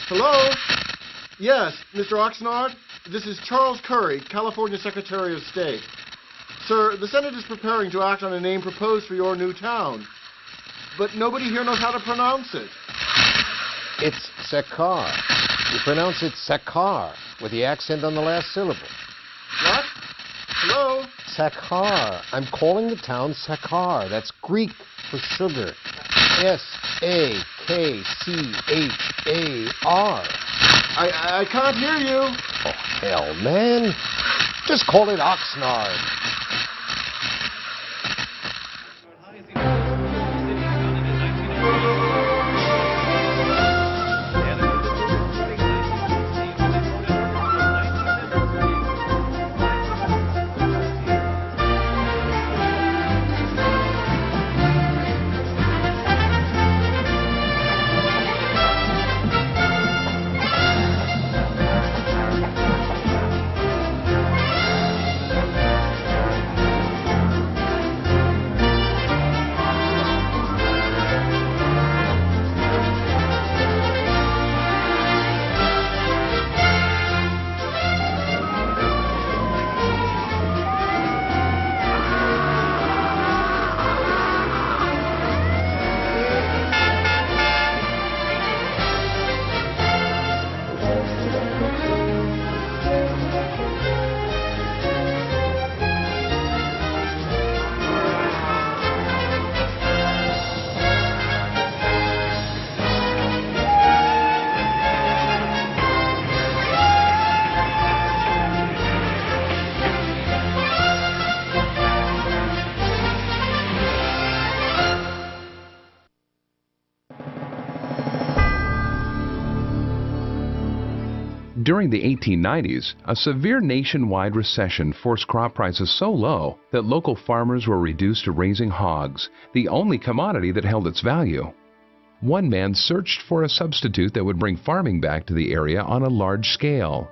Hello? Yes, Mr. Oxnard? This is Charles Curry, California Secretary of State. Sir, the Senate is preparing to act on a name proposed for your new town. But nobody here knows how to pronounce it. It's Sekar. You pronounce it Sekar, with the accent on the last syllable. What? Hello? Sekar. I'm calling the town Sekar. That's Greek for sugar. S-A-K-C-H-A-R. I can't hear you. Oh, hell, man. Just call it Oxnard. During the 1890s, a severe nationwide recession forced crop prices so low that local farmers were reduced to raising hogs, the only commodity that held its value. One man searched for a substitute that would bring farming back to the area on a large scale.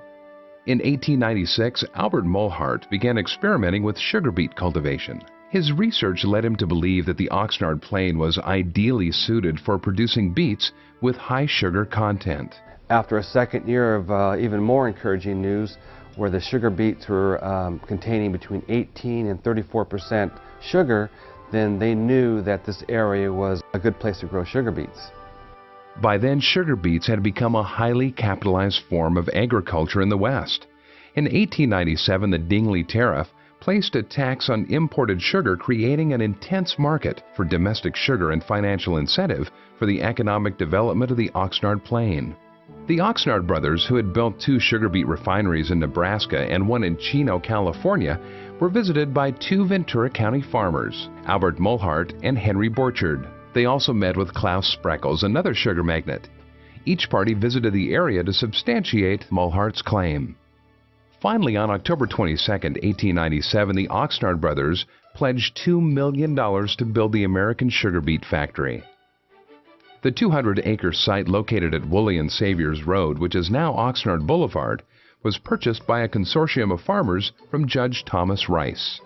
In 1896, Albert Molhart began experimenting with sugar beet cultivation. His research led him to believe that the Oxnard Plain was ideally suited for producing beets with high sugar content. After a second year of even more encouraging news, where the sugar beets were containing between 18 and 34% sugar, then they knew that this area was a good place to grow sugar beets. By then, sugar beets had become a highly capitalized form of agriculture in the West. In 1897, the Dingley Tariff placed a tax on imported sugar, creating an intense market for domestic sugar and financial incentive for the economic development of the Oxnard Plain. The Oxnard brothers, who had built 2 sugar beet refineries in Nebraska and 1 in Chino, California, were visited by 2 Ventura County farmers, Albert Molhart and Henry Borchard. They also met with Klaus Spreckels, another sugar magnate. Each party visited the area to substantiate Molhart's claim. Finally, on October 22, 1897, the Oxnard brothers pledged $2 million to build the American sugar beet factory. The 200-acre site located at Woolley and Saviors Road, which is now Oxnard Boulevard, was purchased by a consortium of farmers from Judge Thomas Rice.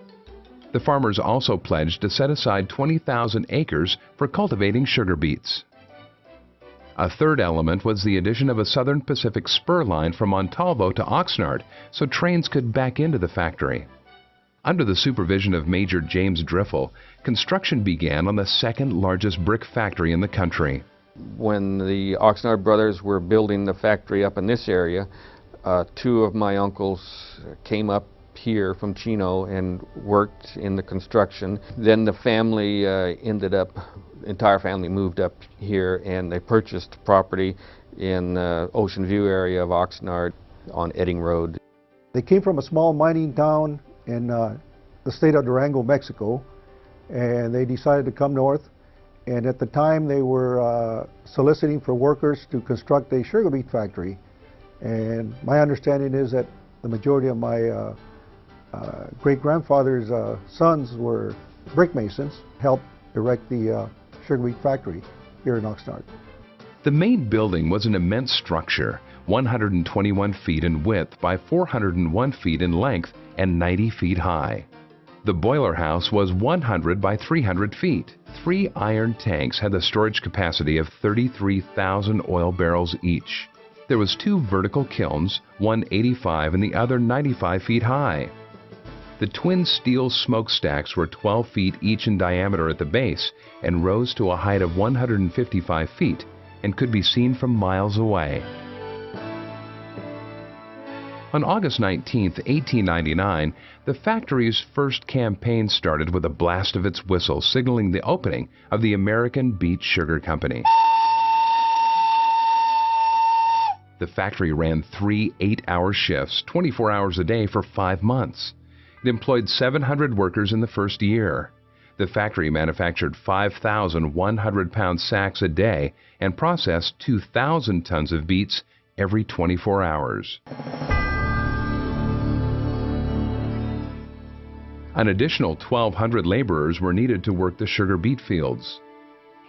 The farmers also pledged to set aside 20,000 acres for cultivating sugar beets. A third element was the addition of a Southern Pacific spur line from Montalvo to Oxnard so trains could back into the factory. Under the supervision of Major James Driffel, construction began on the second largest brick factory in the country. When the Oxnard brothers were building the factory up in this area, 2 of my uncles came up here from Chino and worked in the construction. Then the family entire family moved up here, and they purchased property in Ocean View area of Oxnard on Edding Road. They came from a small mining town in the state of Durango, Mexico, and they decided to come north. And at the time, they were soliciting for workers to construct a sugar beet factory. And my understanding is that the majority of my great-grandfather's sons were brick masons, helped erect the sugar beet factory here in Oxnard. The main building was an immense structure, 121 feet in width by 401 feet in length and 90 feet high. The boiler house was 100 by 300 feet. 3 iron tanks had the storage capacity of 33,000 oil barrels each. There was 2 vertical kilns, one 85 and the other 95 feet high. The twin steel smokestacks were 12 feet each in diameter at the base and rose to a height of 155 feet and could be seen from miles away. On August 19, 1899, the factory's first campaign started with a blast of its whistle signaling the opening of the American Beet Sugar Company. The factory ran 3 8-hour shifts, 24 hours a day for 5 months. It employed 700 workers in the first year. The factory manufactured 5,100-pound sacks a day and processed 2,000 tons of beets every 24 hours. An additional 1,200 laborers were needed to work the sugar beet fields.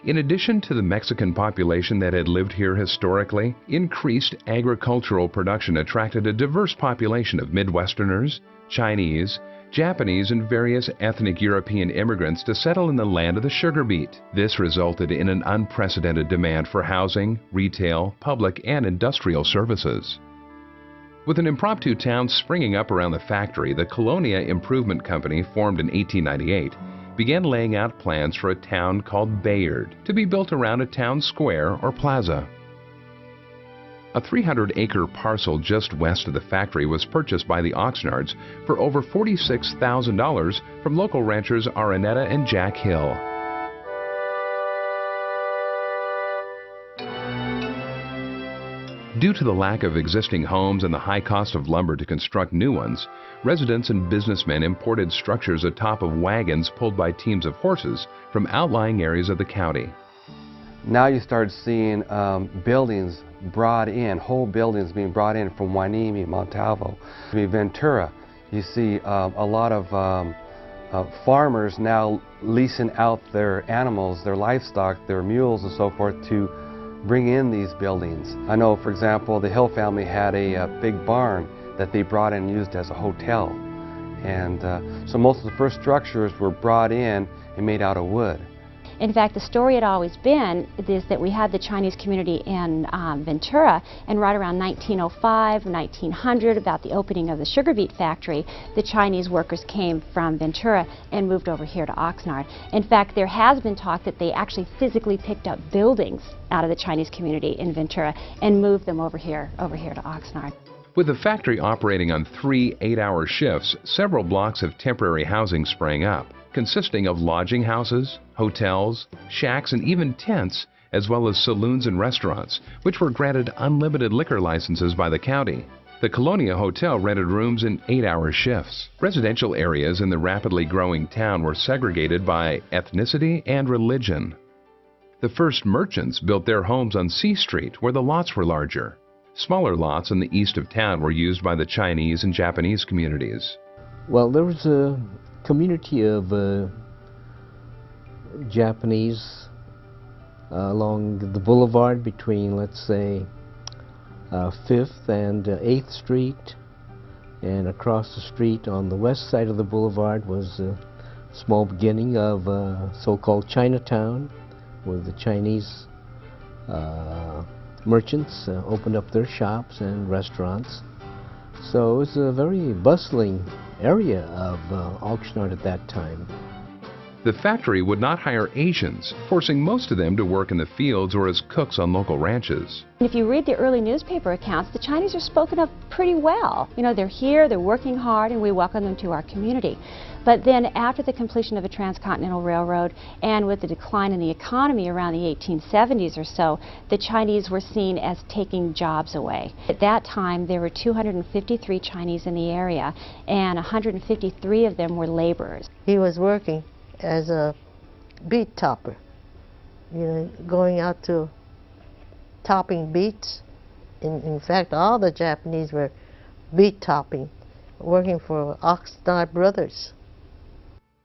In addition to the Mexican population that had lived here historically, increased agricultural production attracted a diverse population of Midwesterners, Chinese, Japanese, and various ethnic European immigrants to settle in the land of the sugar beet. This resulted in an unprecedented demand for housing, retail, public, and industrial services. With an impromptu town springing up around the factory, the Colonia Improvement Company, formed in 1898, began laying out plans for a town called Bayard to be built around a town square or plaza. A 300-acre parcel just west of the factory was purchased by the Oxnards for over $46,000 from local ranchers Araneta and Jack Hill. Due to the lack of existing homes and the high cost of lumber to construct new ones, residents and businessmen imported structures atop of wagons pulled by teams of horses from outlying areas of the county. Now you start seeing buildings brought in, whole buildings being brought in from Hueneme, Montalvo, Ventura. You see a lot of farmers now leasing out their animals, their livestock, their mules and so forth to bring in these buildings. I know, for example, the Hill family had a big barn that they brought in and used as a hotel. And so most of the first structures were brought in and made out of wood. In fact, the story had always been is that we had the Chinese community in Ventura, and right around 1905, 1900, about the opening of the sugar beet factory, the Chinese workers came from Ventura and moved over here to Oxnard. In fact, there has been talk that they actually physically picked up buildings out of the Chinese community in Ventura and moved them over here to Oxnard. With the factory operating on 3 8-hour shifts, several blocks of temporary housing sprang up, consisting of lodging houses, hotels, shacks, and even tents, as well as saloons and restaurants, which were granted unlimited liquor licenses by the county. The Colonia Hotel rented rooms in 8-hour shifts. Residential areas in the rapidly growing town were segregated by ethnicity and religion. The first merchants built their homes on C Street, where the lots were larger. Smaller lots in the east of town were used by the Chinese and Japanese communities. Well, there was a community of Japanese along the boulevard between, let's say, 5th and 8th Street, and across the street on the west side of the boulevard was a small beginning of so-called Chinatown, where the Chinese merchants opened up their shops and restaurants. So it was a very bustling area of Oxnard at that time. The factory would not hire Asians, forcing most of them to work in the fields or as cooks on local ranches. If you read the early newspaper accounts, the Chinese are spoken of pretty well. You know, they're here, they're working hard, and we welcome them to our community. But then after the completion of a transcontinental railroad and with the decline in the economy around the 1870s or so, the Chinese were seen as taking jobs away. At that time, there were 253 Chinese in the area, and 153 of them were laborers. He was working as a beet topper, you know, going out to topping beets. In fact, all the Japanese were beet topping, working for Oxnard Brothers.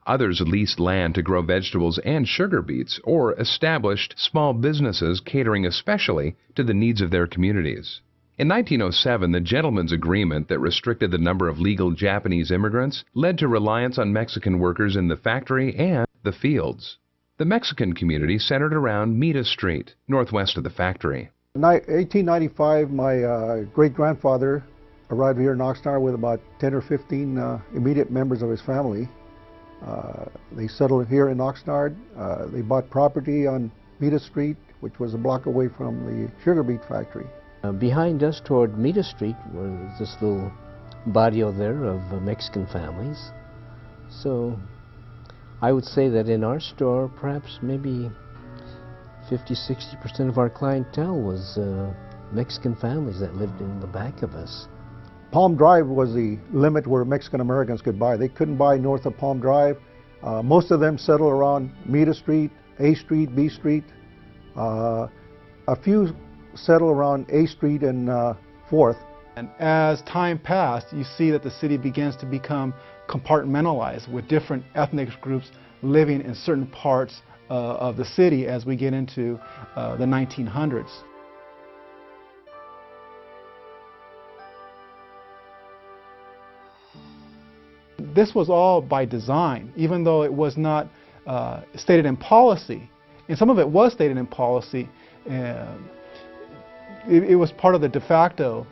Others leased land to grow vegetables and sugar beets, or established small businesses catering especially to the needs of their communities. In 1907, the Gentlemen's Agreement that restricted the number of legal Japanese immigrants led to reliance on Mexican workers in the factory and the fields. The Mexican community centered around Mita Street, northwest of the factory. In 1895, my great-grandfather arrived here in Oxnard with about 10 or 15 immediate members of his family. They settled here in Oxnard. They bought property on Mita Street, which was a block away from the sugar beet factory. Behind us toward Mita Street was this little barrio there of Mexican families. So I would say that in our store, perhaps maybe 50–60% of our clientele was Mexican families that lived in the back of us. Palm Drive was the limit where Mexican Americans could buy. They couldn't buy north of Palm Drive. Most of them settled around Mita Street, A Street, B Street. A few settled around A Street and 4th. And as time passed, you see that the city begins to become compartmentalized with different ethnic groups living in certain parts of the city as we get into the 1900s. This was all by design, even though it was not stated in policy. And some of it was stated in policy. It was part of the de facto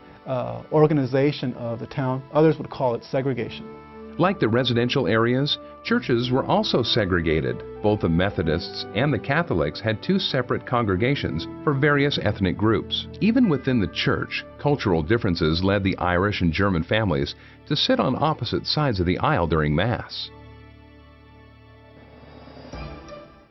organization of the town. Others would call it segregation. Like the residential areas, churches were also segregated. Both the Methodists and the Catholics had two separate congregations for various ethnic groups. Even within the church, cultural differences led the Irish and German families to sit on opposite sides of the aisle during Mass.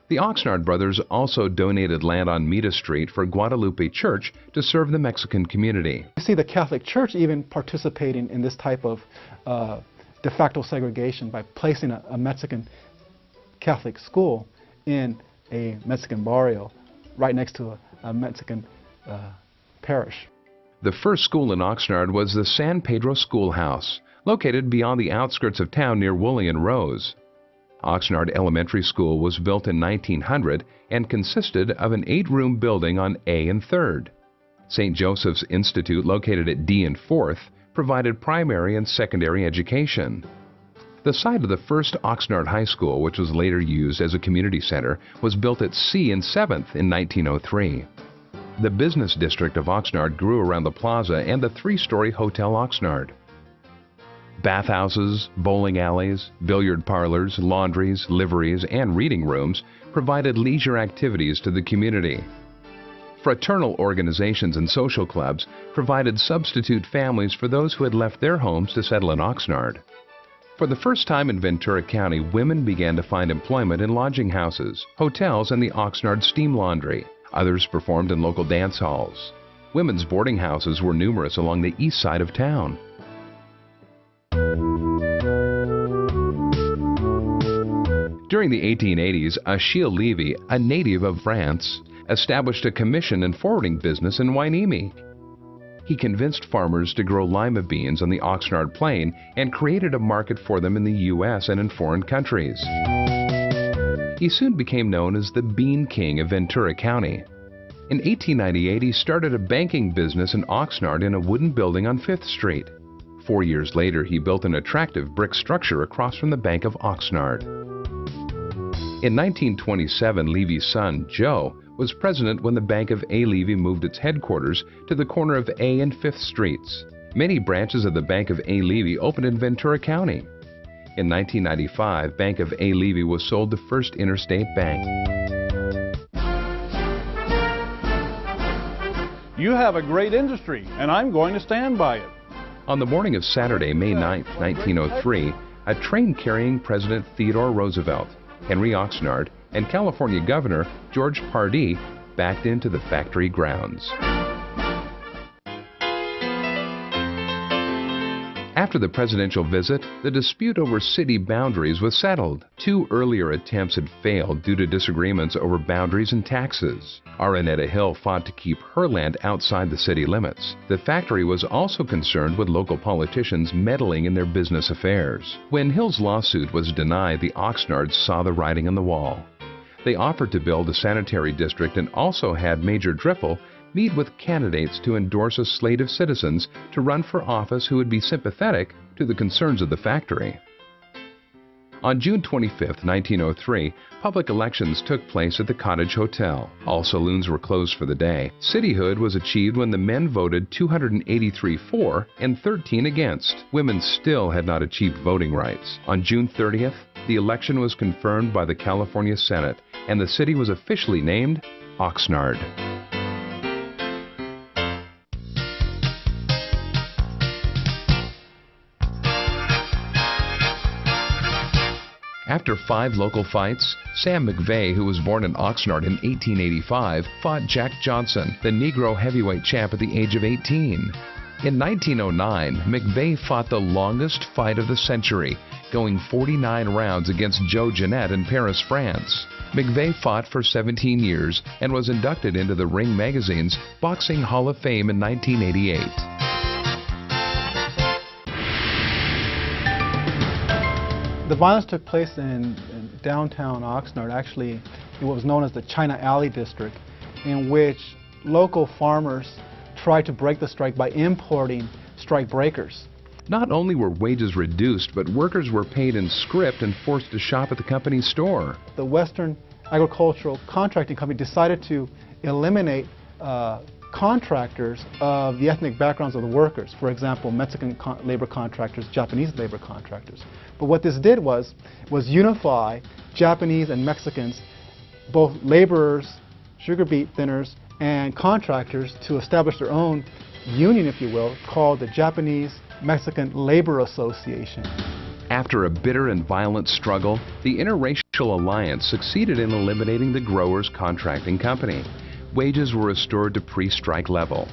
The Oxnard brothers also donated land on Mita Street for Guadalupe Church to serve the Mexican community. You see the Catholic Church even participating in this type of de facto segregation by placing a Mexican Catholic school in a Mexican barrio right next to a Mexican parish. The first school in Oxnard was the San Pedro Schoolhouse, located beyond the outskirts of town near Woolley and Rose. Oxnard Elementary School was built in 1900 and consisted of an 8-room building on A and 3rd. St. Joseph's Institute, located at D and 4th, provided primary and secondary education. The site of the first Oxnard High School, which was later used as a community center, was built at C and 7th in 1903. The business district of Oxnard grew around the plaza and the 3-story Hotel Oxnard. Bathhouses, bowling alleys, billiard parlors, laundries, liveries, and reading rooms provided leisure activities to the community. Fraternal organizations and social clubs provided substitute families for those who had left their homes to settle in Oxnard. For the first time in Ventura County, women began to find employment in lodging houses, hotels, and the Oxnard Steam Laundry. Others performed in local dance halls. Women's boarding houses were numerous along the east side of town. During the 1880s, Achille Levy, a native of France, established a commission and forwarding business in Hueneme. He convinced farmers to grow lima beans on the Oxnard Plain and created a market for them in the U.S. and in foreign countries. He soon became known as the Bean King of Ventura County. In 1898, he started a banking business in Oxnard in a wooden building on 5th Street. 4 years later, he built an attractive brick structure across from the Bank of Oxnard. In 1927, Levy's son, Joe, was president when the Bank of A. Levy moved its headquarters to the corner of A and 5th Streets. Many branches of the Bank of A. Levy opened in Ventura County. In 1995, Bank of A. Levy was sold to First Interstate Bank. You have a great industry, and I'm going to stand by it. On the morning of Saturday, May 9, 1903, a train carrying President Theodore Roosevelt, Henry Oxnard, and California Governor George Pardee backed into the factory grounds. After the presidential visit, the dispute over city boundaries was settled. 2 earlier attempts had failed due to disagreements over boundaries and taxes. Araneta Hill fought to keep her land outside the city limits. The factory was also concerned with local politicians meddling in their business affairs. When Hill's lawsuit was denied, the Oxnards saw the writing on the wall. They offered to build a sanitary district and also had Major Driffill meet with candidates to endorse a slate of citizens to run for office who would be sympathetic to the concerns of the factory. On June 25, 1903, public elections took place at the Cottage Hotel. All saloons were closed for the day. Cityhood was achieved when the men voted 283 for and 13 against. Women still had not achieved voting rights. On June 30th, the election was confirmed by the California Senate, and the city was officially named Oxnard. After 5 local fights, Sam McVeigh, who was born in Oxnard in 1885, fought Jack Johnson, the Negro heavyweight champ, at the age of 18. In 1909, McVeigh fought the longest fight of the century, going 49 rounds against Joe Jeanette in Paris, France. McVeigh fought for 17 years and was inducted into the Ring Magazine's Boxing Hall of Fame in 1988. The violence took place in downtown Oxnard, actually in what was known as the China Alley District, in which local farmers tried to break the strike by importing strike breakers. Not only were wages reduced, but workers were paid in script and forced to shop at the company's store. The Western Agricultural Contracting Company decided to eliminate contractors of the ethnic backgrounds of the workers. For example, Mexican labor contractors, Japanese labor contractors. But what this did was unify Japanese and Mexicans, both laborers, sugar beet thinners, and contractors, to establish their own union, if you will, called the Japanese Mexican Labor Association. After a bitter and violent struggle, the Interracial Alliance succeeded in eliminating the growers' contracting company. Wages were restored to pre-strike level.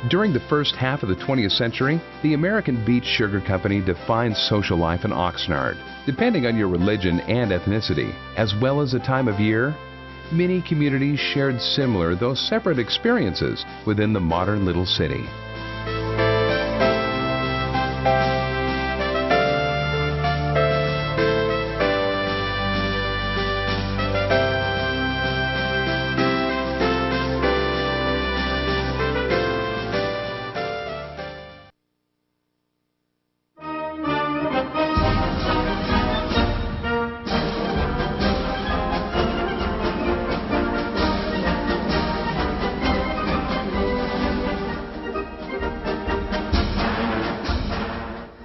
During the first half of the 20th century, the American Beet Sugar Company defined social life in Oxnard. Depending on your religion and ethnicity, as well as the time of year, many communities shared similar, though separate, experiences within the modern little city.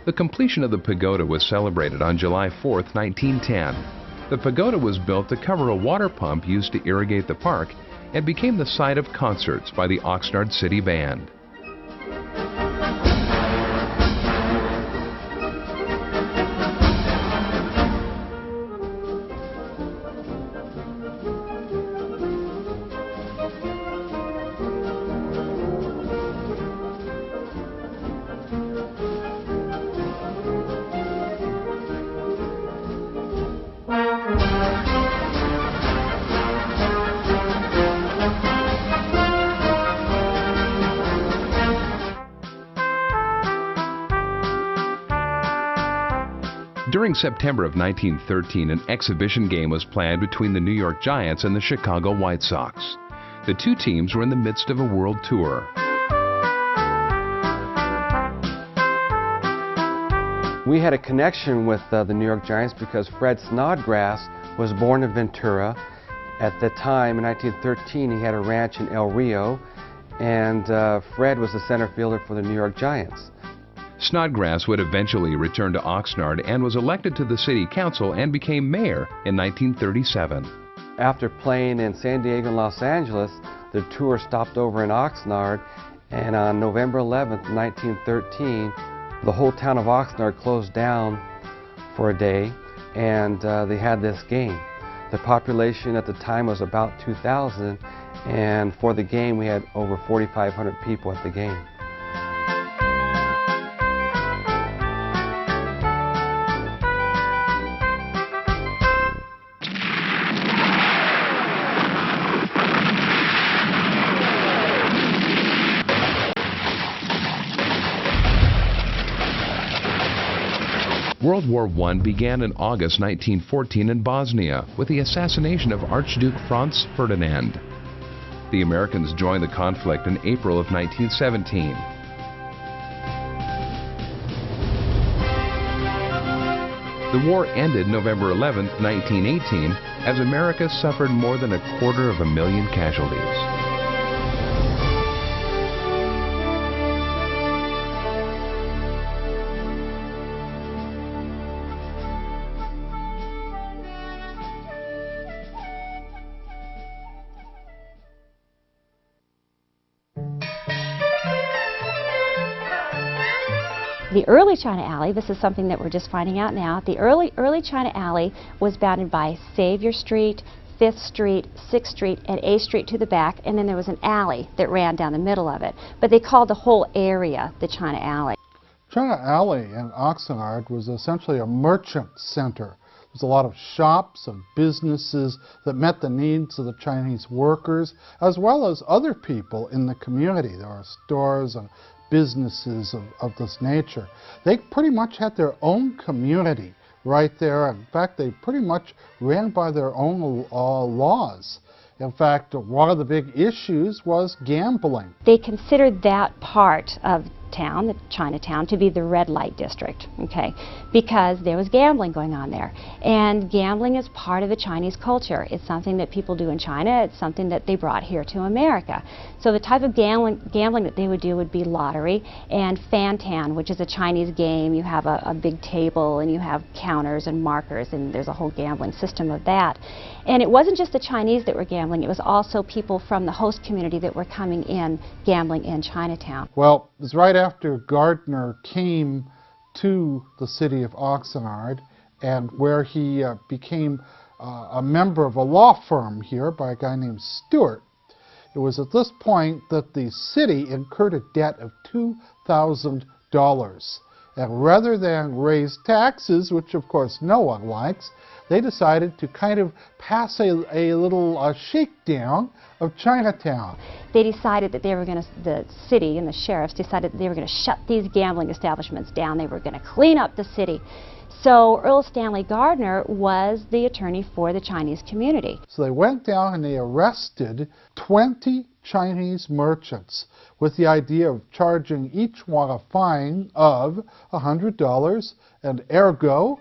The completion of the pagoda was celebrated on July 4, 1910. The pagoda was built to cover a water pump used to irrigate the park and became the site of concerts by the Oxnard City Band. During September of 1913, an exhibition game was planned between the New York Giants and the Chicago White Sox. The two teams were in the midst of a world tour. We had a connection with the New York Giants because Fred Snodgrass was born in Ventura. At the time, in 1913, he had a ranch in El Rio, and Fred was the center fielder for the New York Giants. Snodgrass would eventually return to Oxnard and was elected to the city council and became mayor in 1937. After playing in San Diego and Los Angeles, the tour stopped over in Oxnard, and on November 11th, 1913, the whole town of Oxnard closed down for a day, and they had this game. The population at the time was about 2,000, and for the game we had over 4,500 people at the game. World War I began in August 1914 in Bosnia with the assassination of Archduke Franz Ferdinand. The Americans joined the conflict in April of 1917. The war ended November 11, 1918, as America suffered more than 250,000 casualties. The early China Alley, this is something that we're just finding out now, the early China Alley was bounded by Xavier Street, 5th Street, 6th Street, and A Street to the back, and then there was an alley that ran down the middle of it. But they called the whole area the China Alley. China Alley in Oxnard was essentially a merchant center. There's a lot of shops and businesses that met the needs of the Chinese workers, as well as other people in the community. There are stores and businesses of this nature. They pretty much had their own community right there. In fact, they pretty much ran by their own laws. In fact, one of the big issues was gambling. They considered that part of town, the Chinatown, to be the red light district, okay, because there was gambling going on there. And gambling is part of the Chinese culture. It's something that people do in China. It's something that they brought here to America. So the type of gambling that they would do would be lottery and fan-tan, which is a Chinese game. You have a big table and you have counters and markers, and there's a whole gambling system of that. And it wasn't just the Chinese that were gambling. It was also people from the host community that were coming in gambling in Chinatown. Well, it was right after Gardner came to the city of Oxnard, and where he became a member of a law firm here by a guy named Stewart. It was at this point that the city incurred a debt of $2,000. And rather than raise taxes, which of course no one likes, they decided to kind of pass a little shakedown of Chinatown. They decided that they were going to, the city and the sheriffs decided that they were going to shut these gambling establishments down. They were going to clean up the city. So Earl Stanley Gardner was the attorney for the Chinese community. So they went down and they arrested 20 Chinese merchants with the idea of charging each one a fine of $100 and ergo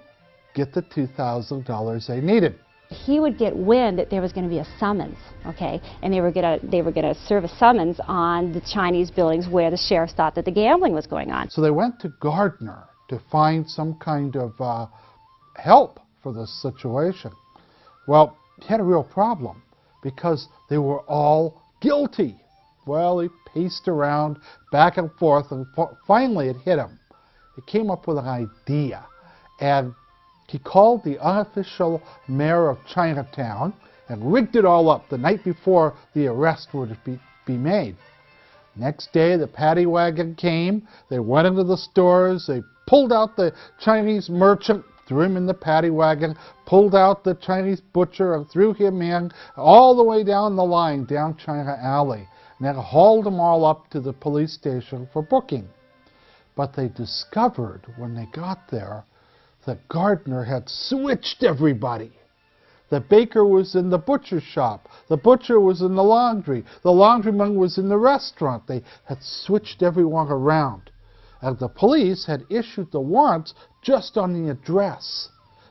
get the $2,000 they needed. He would get wind that there was going to be a summons, okay, and they were going to serve a summons on the Chinese buildings where the sheriffs thought that the gambling was going on. So they went to Gardner to find some kind of help for this situation. Well, he had a real problem because they were all guilty. Well, he paced around back and forth, and finally it hit him. He came up with an idea, and he called the unofficial mayor of Chinatown and rigged it all up the night before the arrest would be made. Next day, the paddy wagon came. They went into the stores. They pulled out the Chinese merchant, threw him in the paddy wagon, pulled out the Chinese butcher and threw him in, all the way down the line, down China Alley, and then hauled them all up to the police station for booking. But they discovered when they got there that Gardner had switched everybody. The baker was in the butcher shop. The butcher was in the laundry. The laundryman was in the restaurant. They had switched everyone around. And the police had issued the warrants just on the address.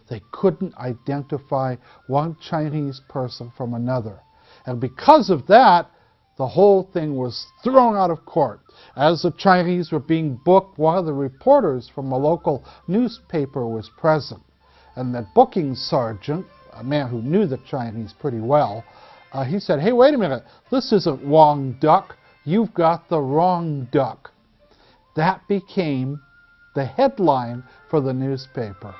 They couldn't identify one Chinese person from another. And because of that, the whole thing was thrown out of court. As the Chinese were being booked, one of the reporters from a local newspaper was present. And the booking sergeant, a man who knew the Chinese pretty well, he said, "Hey, wait a minute, this isn't Wong Duck. You've got the wrong duck." That became the headline for the newspaper.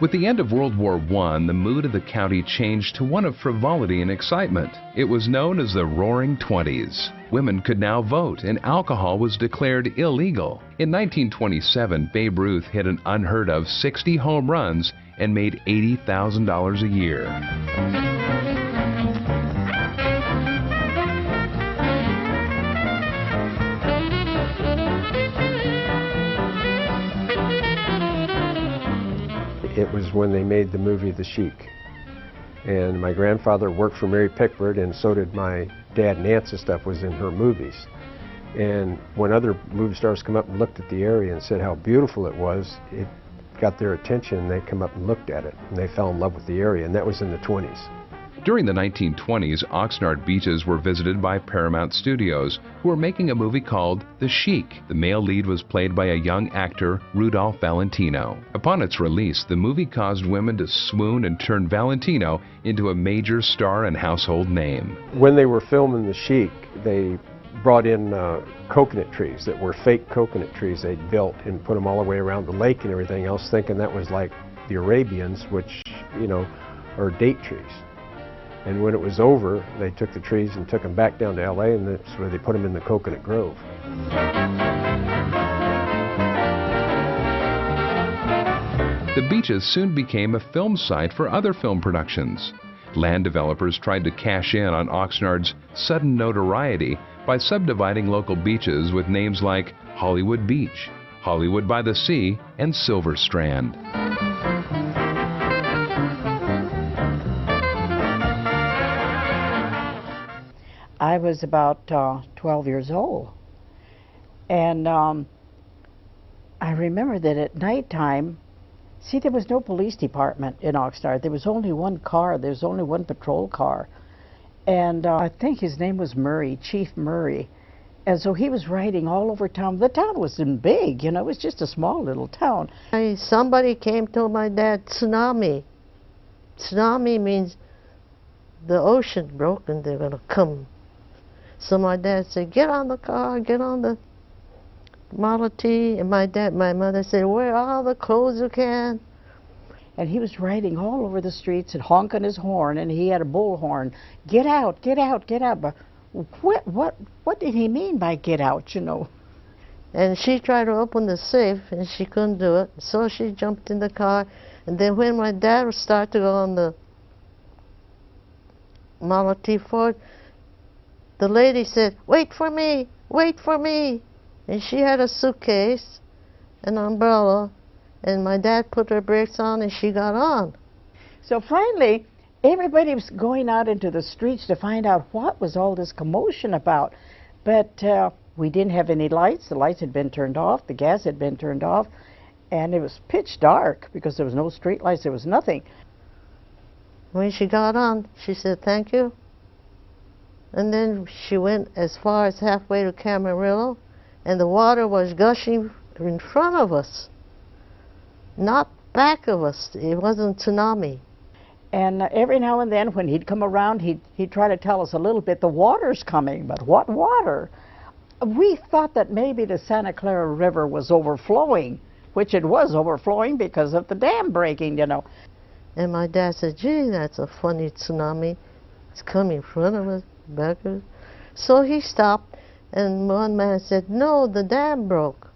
With the end of World War I, the mood of the county changed to one of frivolity and excitement. It was known as the Roaring Twenties. Women could now vote, and alcohol was declared illegal. In 1927, Babe Ruth hit an unheard of 60 home runs and made $80,000 a year. It was when they made the movie The Sheik. And my grandfather worked for Mary Pickford, and so did my dad. Nance and stuff was in her movies. And when other movie stars come up and looked at the area and said how beautiful it was, it got their attention, and they come up and looked at it, and they fell in love with the area, and that was in the 20s. During the 1920s, Oxnard beaches were visited by Paramount Studios, who were making a movie called The Sheik. The male lead was played by a young actor, Rudolph Valentino. Upon its release, the movie caused women to swoon and turn Valentino into a major star and household name. When they were filming The Sheik, they brought in coconut trees that were fake coconut trees they'd built and put them all the way around the lake and everything else, thinking that was like the Arabians, which, you know, are date trees. And when it was over, they took the trees and took them back down to LA, and that's where they put them in the coconut grove. The beaches soon became a film site for other film productions. Land developers tried to cash in on Oxnard's sudden notoriety by subdividing local beaches with names like Hollywood Beach, Hollywood by the Sea, and Silver Strand. I was about 12 years old, and I remember that at nighttime, see, there was no police department in Oxnard. There was only one car. There was only one patrol car, and I think his name was Murray, Chief Murray, and so he was riding all over town. The town wasn't big, you know, it was just a small little town. Somebody came to my dad, tsunami. Tsunami means the ocean broke and they're going to come. So my dad said, get on the car, get on the Model T. And my mother said, wear all the clothes you can. And he was riding all over the streets and honking his horn, and he had a bullhorn. Get out, get out, get out. But what did he mean by get out, you know? And she tried to open the safe, and she couldn't do it. So she jumped in the car. And then when my dad started to go on the Model T Ford, the lady said, wait for me, wait for me. And she had a suitcase, an umbrella, and my dad put her brakes on and she got on. So finally, everybody was going out into the streets to find out what was all this commotion about. But we didn't have any lights. The lights had been turned off, the gas had been turned off, and it was pitch dark because there was no street lights, there was nothing. When she got on, she said, thank you. And then she went as far as halfway to Camarillo, and the water was gushing in front of us, not back of us. It wasn't tsunami. And every now and then when he'd come around, he'd try to tell us a little bit, the water's coming, but what water? We thought that maybe the Santa Clara River was overflowing, which it was overflowing because of the dam breaking, you know. And my dad said, gee, that's a funny tsunami. It's coming in front of us. Backwards. So he stopped, and one man said, no, the dam broke.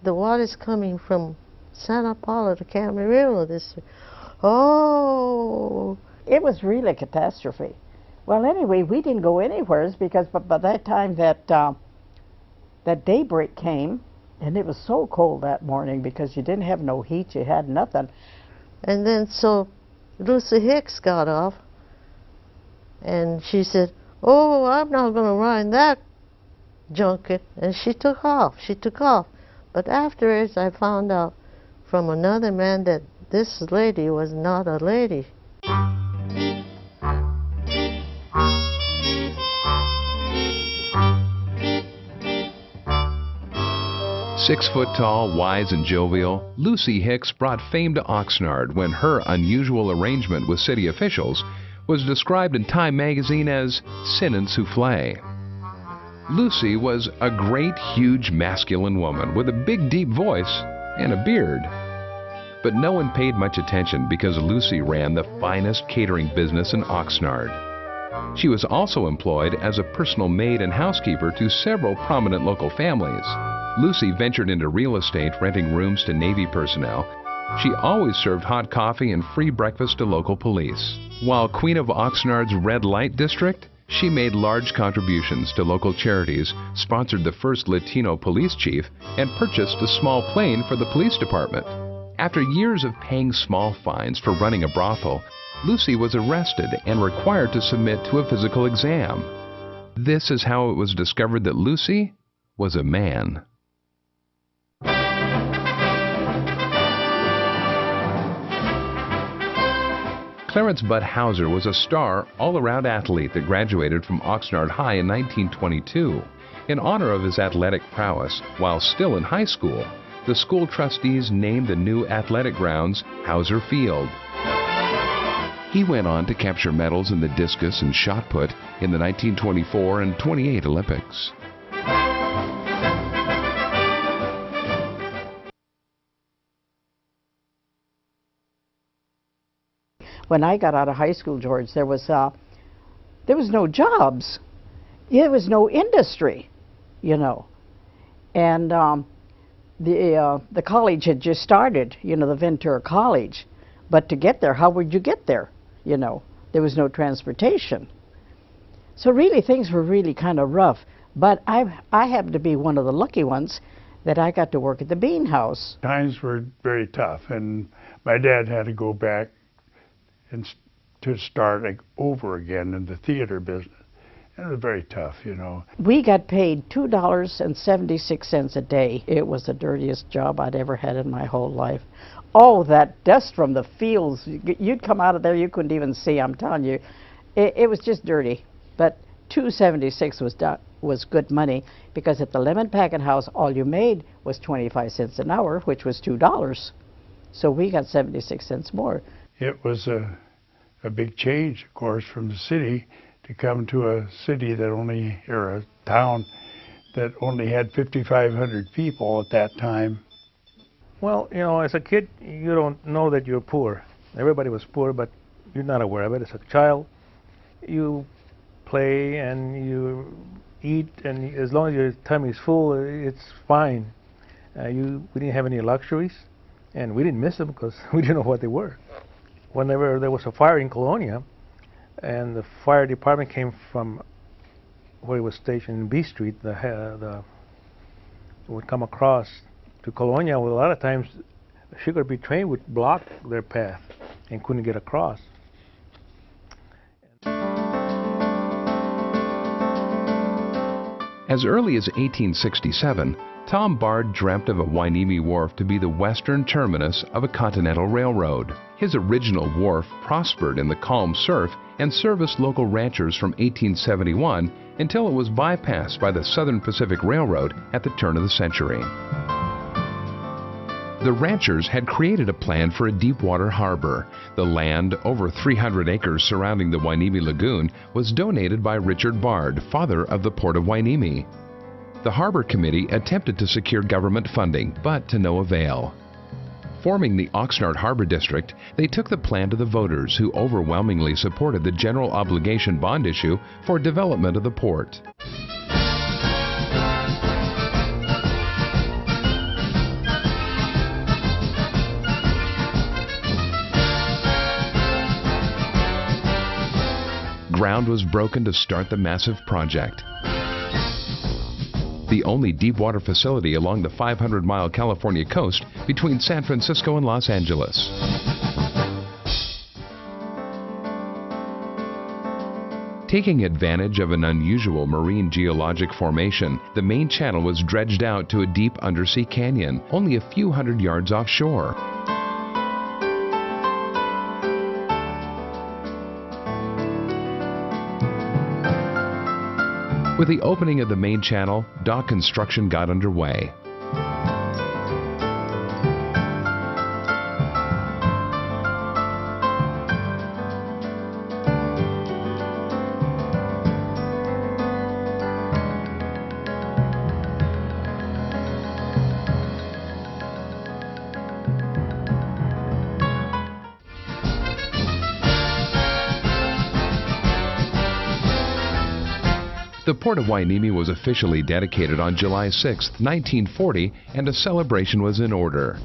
The water's coming from Santa Paula to Camarillo. Oh! It was really a catastrophe. Well, anyway, we didn't go anywhere because by that time that daybreak came, and it was so cold that morning because you didn't have no heat, you had nothing. And then so Lucy Hicks got off, and she said, oh, I'm not going to ride that junket. And she took off. She took off. But afterwards, I found out from another man that this lady was not a lady. 6 foot tall, wise and jovial, Lucy Hicks brought fame to Oxnard when her unusual arrangement with city officials was described in Time magazine as sin and souffle. Lucy was a great, huge, masculine woman with a big, deep voice and a beard. But no one paid much attention because Lucy ran the finest catering business in Oxnard. She was also employed as a personal maid and housekeeper to several prominent local families. Lucy ventured into real estate, renting rooms to Navy personnel. She always served hot coffee and free breakfast to local police. While Queen of Oxnard's red light district, she made large contributions to local charities, sponsored the first Latino police chief, and purchased a small plane for the police department. After years of paying small fines for running a brothel, Lucy was arrested and required to submit to a physical exam. This is how it was discovered that Lucy was a man. Clarence Bud Hauser was a star, all-around athlete that graduated from Oxnard High in 1922. In honor of his athletic prowess, while still in high school, the school trustees named the new athletic grounds Hauser Field. He went on to capture medals in the discus and shot put in the 1924 and 28 Olympics. When I got out of high school, George, there was no jobs. There was no industry, you know. And the college had just started, you know, the Ventura College. But to get there, how would you get there? You know, there was no transportation. So really, things were really kind of rough. But I happened to be one of the lucky ones that I got to work at the Bean House. Times were very tough, and my dad had to go back and to start over again in the theater business. And it was very tough, you know. We got paid $2.76 a day. It was the dirtiest job I'd ever had in my whole life. Oh, that dust from the fields. You'd come out of there, you couldn't even see, I'm telling you. It was just dirty. But $2.76 was good money, because at the Lemon Packet House, all you made was 25 cents an hour, which was $2. So we got 76 cents more. It was a big change, of course, from the city to come to a city that only, or a town that only had 5,500 people at that time. Well, you know, as a kid, you don't know that you're poor. Everybody was poor, but you're not aware of it. As a child, you play and you eat, and as long as your tummy is full, it's fine. We didn't have any luxuries, and we didn't miss them because we didn't know what they were. Whenever there was a fire in Colonia, and the fire department came from where it was stationed in B Street, would come across to Colonia. Well, a lot of times, a sugar beet train would block their path and couldn't get across. As early as 1867, Tom Bard dreamt of a Hueneme Wharf to be the western terminus of a continental railroad. His original wharf prospered in the calm surf and serviced local ranchers from 1871 until it was bypassed by the Southern Pacific Railroad at the turn of the century. The ranchers had created a plan for a deep-water harbor. The land, over 300 acres surrounding the Hueneme Lagoon, was donated by Richard Bard, father of the Port of Hueneme. The Harbor Committee attempted to secure government funding, but to no avail. Forming the Oxnard Harbor District, they took the plan to the voters, who overwhelmingly supported the general obligation bond issue for development of the port. Ground was broken to start the massive project. The only deep-water facility along the 500-mile California coast between San Francisco and Los Angeles. Taking advantage of an unusual marine geologic formation, the main channel was dredged out to a deep undersea canyon, only a few hundred yards offshore. With the opening of the main channel, dock construction got underway. The port of Hueneme was officially dedicated on July 6, 1940, and a celebration was in order.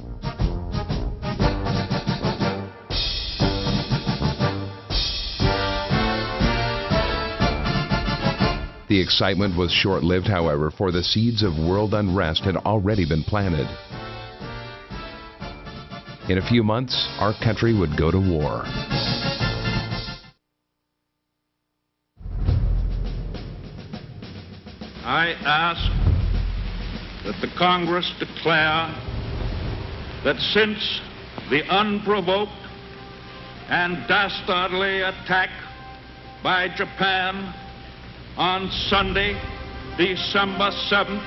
The excitement was short-lived, however, for the seeds of world unrest had already been planted. In a few months, our country would go to war. I ask that the Congress declare that since the unprovoked and dastardly attack by Japan on Sunday, December 7th,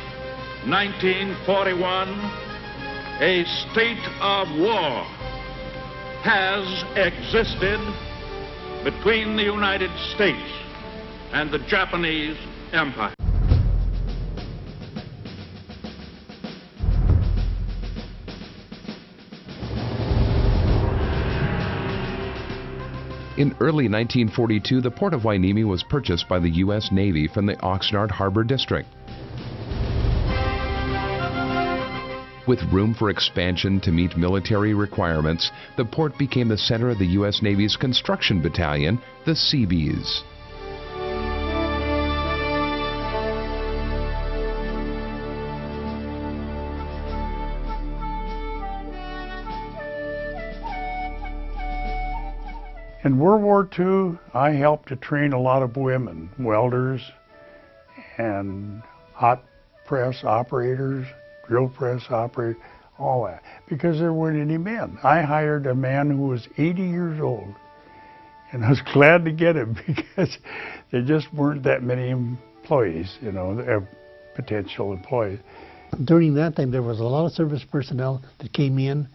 1941, a state of war has existed between the United States and the Japanese Empire. In early 1942, the port of Hueneme was purchased by the U.S. Navy from the Oxnard Harbor District. With room for expansion to meet military requirements, the port became the center of the U.S. Navy's construction battalion, the Seabees. In World War II, I helped to train a lot of women, welders and hot press operators, drill press operators, all that, because there weren't any men. I hired a man who was 80 years old, and I was glad to get him because there just weren't that many employees, you know, potential employees. During that time, there was a lot of service personnel that came in.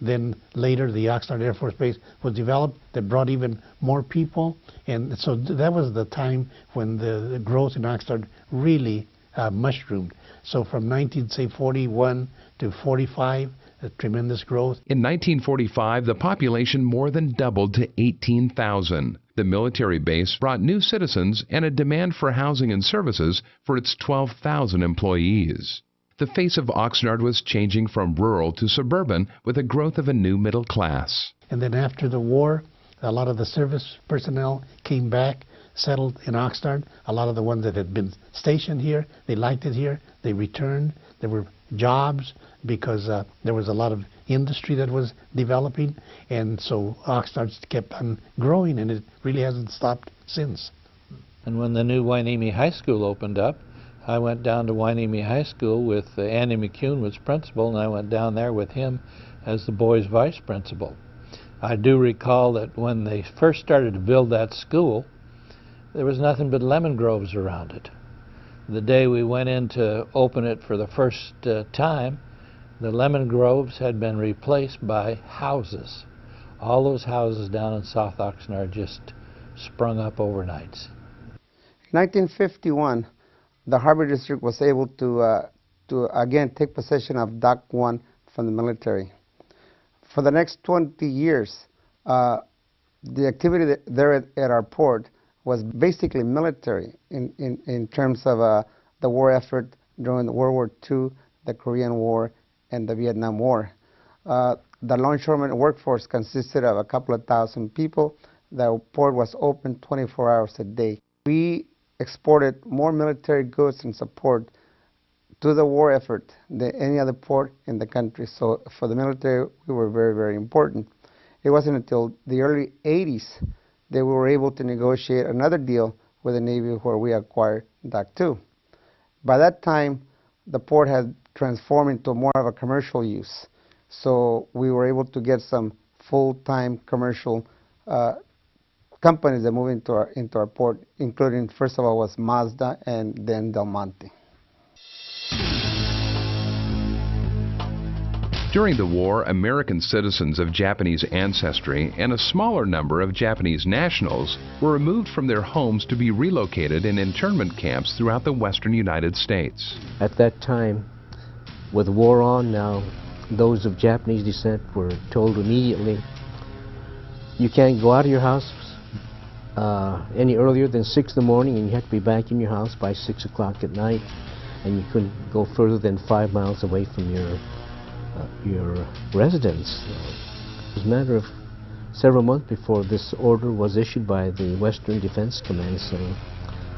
Then later, the Oxnard Air Force Base was developed that brought even more people. And so that was the time when the growth in Oxnard really mushroomed. So from 1941 to 45, a tremendous growth. In 1945, the population more than doubled to 18,000. The military base brought new citizens and a demand for housing and services for its 12,000 employees. The face of Oxnard was changing from rural to suburban with the growth of a new middle class. And then after the war, a lot of the service personnel came back, settled in Oxnard. A lot of the ones that had been stationed here, they liked it here. They returned. There were jobs because there was a lot of industry that was developing. And so Oxnard kept on growing, and it really hasn't stopped since. And when the new Hueneme High School opened up, I went down to Hueneme High School with Andy McCune was principal, and I went down there with him as the boys' vice principal. I do recall that when they first started to build that school, there was nothing but lemon groves around it. The day we went in to open it for the first time, the lemon groves had been replaced by houses. All those houses down in South Oxnard just sprung up overnight. 1951. The Harbor District was able to again take possession of Dock 1 from the military. For the next 20 years, the activity there at our port was basically military in terms of the war effort during the World War II, the Korean War, and the Vietnam War. The longshoreman workforce consisted of a couple of thousand people. The port was open 24 hours a day. We exported more military goods and support to the war effort than any other port in the country. So for the military, we were very, very important. It wasn't until the early 80s that we were able to negotiate another deal with the Navy where we acquired Dock 2. By that time, the port had transformed into more of a commercial use. So we were able to get some full-time commercial companies that moved into our port, including, first of all, was Mazda and then Del Monte. During the war, American citizens of Japanese ancestry and a smaller number of Japanese nationals were removed from their homes to be relocated in internment camps throughout the western United States. At that time, with the war on now, those of Japanese descent were told immediately, you can't go out of your house any earlier than 6 in the morning, and you had to be back in your house by 6 o'clock at night, and you couldn't go further than 5 miles away from your residence. It was a matter of several months before this order was issued by the Western Defense Command saying,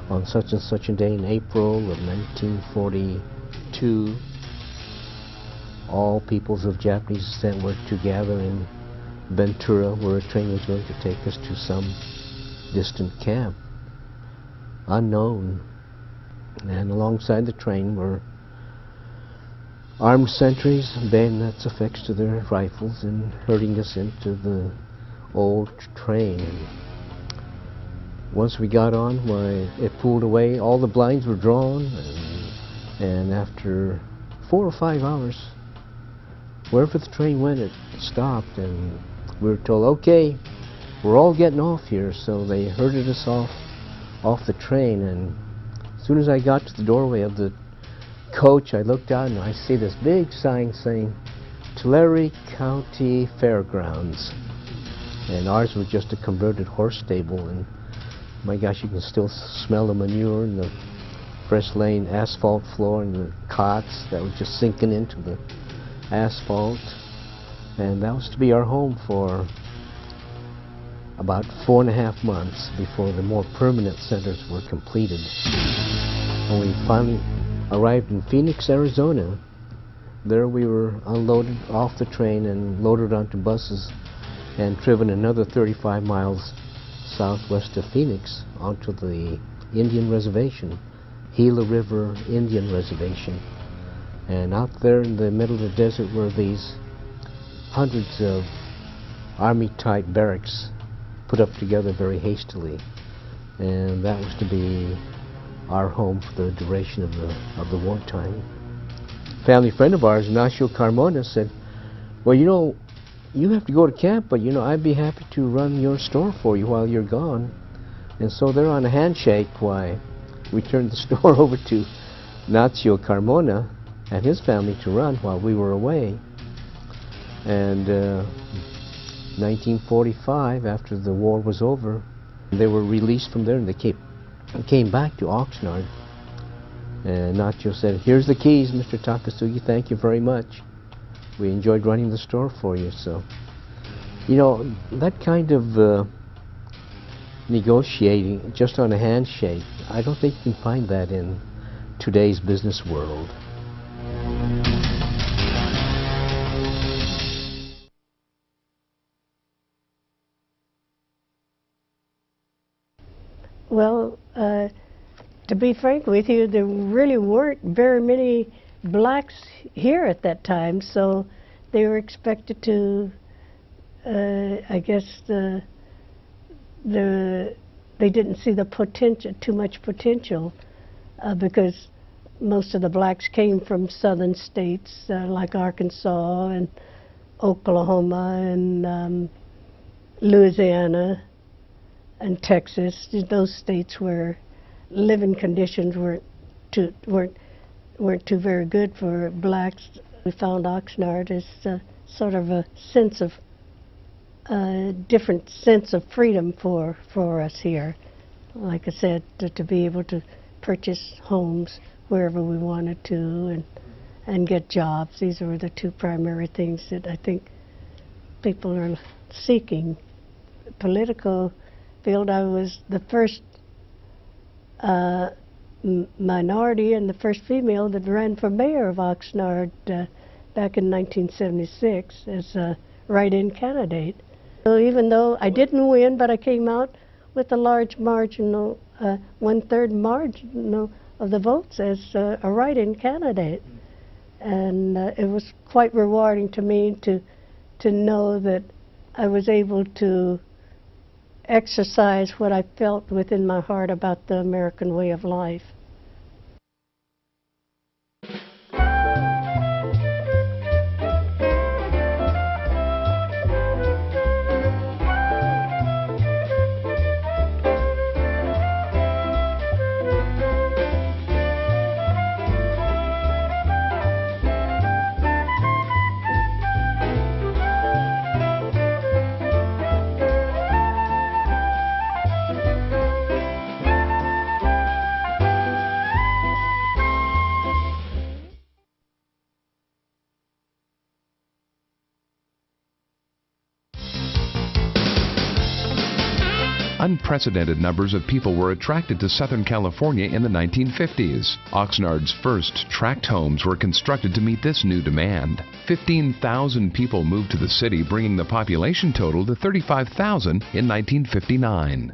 on such and such a day in April of 1942, all peoples of Japanese descent were to gather in Ventura, where a train was going to take us to some distant camp, unknown. And alongside the train were armed sentries, bayonets affixed to their rifles, and herding us into the old train. And once we got on, why, it pulled away, all the blinds were drawn, and after 4 or 5 hours, wherever the train went, it stopped, and we were told, okay, we're all getting off here. So they herded us off the train, and as soon as I got to the doorway of the coach, I looked out and I see this big sign saying Tulare County Fairgrounds, and ours was just a converted horse stable. And my gosh, you can still smell the manure and the fresh laid asphalt floor and the cots that was just sinking into the asphalt. And that was to be our home for about 4.5 months before the more permanent centers were completed. When we finally arrived in Phoenix, Arizona, there we were unloaded off the train and loaded onto buses and driven another 35 miles southwest of Phoenix onto the Indian Reservation, Gila River Indian Reservation. And out there in the middle of the desert were these hundreds of army-type barracks put up together very hastily. And that was to be our home for the duration of the wartime. Family friend of ours, Ignacio Carmona, said, well, you know, you have to go to camp, but, you know, I'd be happy to run your store for you while you're gone. And so there on a handshake, why, we turned the store over to Ignacio Carmona and his family to run while we were away. And 1945, after the war was over, they were released from there and they came back to Oxnard. And Nacho said, here's the keys, Mr. Takasugi, thank you very much. We enjoyed running the store for you. So, you know, that kind of negotiating just on a handshake, I don't think you can find that in today's business world. Well, to be frank with you, there really weren't very many blacks here at that time, so they were expected to, I guess, they didn't see the potential, too much potential, because most of the blacks came from southern states like Arkansas and Oklahoma and Louisiana and Texas. Those states where living conditions weren't too very good for blacks. We found Oxnard as sort of a sense of different sense of freedom for us here. Like I said, to be able to purchase homes wherever we wanted to and get jobs. These were the two primary things that I think people are seeking. Political field, I was the first minority and the first female that ran for mayor of Oxnard back in 1976 as a write-in candidate. So even though I didn't win, but I came out with a large marginal, 1/3 marginal of the votes as a write-in candidate. And it was quite rewarding to me to know that I was able to exercise what I felt within my heart about the American way of life. unprecedented numbers of people were attracted to Southern California in the 1950s. Oxnard's first tract homes were constructed to meet this new demand. 15,000 people moved to the city, bringing the population total to 35,000 in 1959.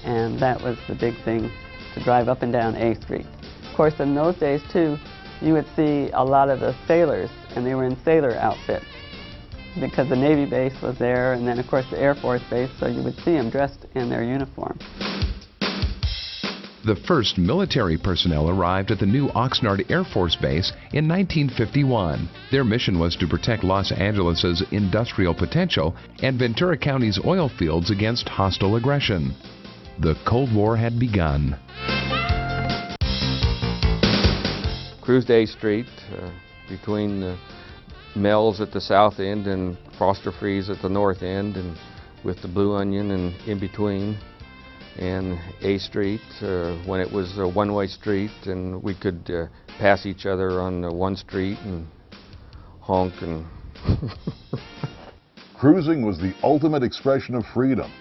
And that was the big thing, to drive up and down A Street. Of course, in those days, too, you would see a lot of the sailors, and they were in sailor outfits because the Navy base was there, and then, of course, the Air Force base, so you would see them dressed in their uniform. The first military personnel arrived at the new Oxnard Air Force Base in 1951. Their mission was to protect Los Angeles' industrial potential and Ventura County's oil fields against hostile aggression. The Cold War had begun. Cruised A Street between Mel's at the south end and Foster Freeze at the north end, and with the Blue Onion and in between, and A Street when it was a one-way street and we could pass each other on one street and honk and Cruising was the ultimate expression of freedom,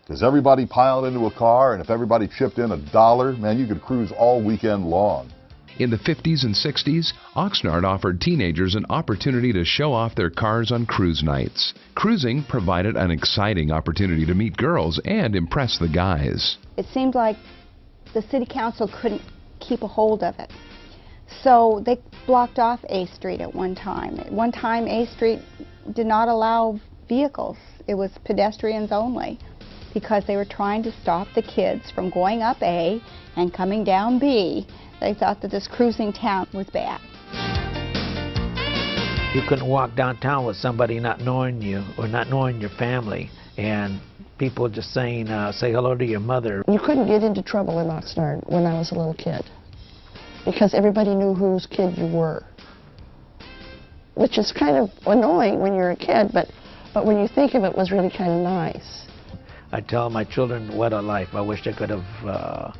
because everybody piled into a car, and if everybody chipped in $1, man, you could cruise all weekend long. In the 50s and 60s, Oxnard offered teenagers an opportunity to show off their cars on cruise nights. Cruising provided an exciting opportunity to meet girls and impress the guys. It seemed like the city council couldn't keep a hold of it. So they blocked off A Street at one time. At one time, A Street did not allow vehicles. It was pedestrians only, because they were trying to stop the kids from going up A and coming down B. They thought that this cruising town was bad. You couldn't walk downtown with somebody not knowing you or not knowing your family, and people just saying, say hello to your mother. You couldn't get into trouble in Oxnard when I was a little kid, because everybody knew whose kid you were, which is kind of annoying when you're a kid, but when you think of it, was really kind of nice. I tell my children, what a life. I wish I could have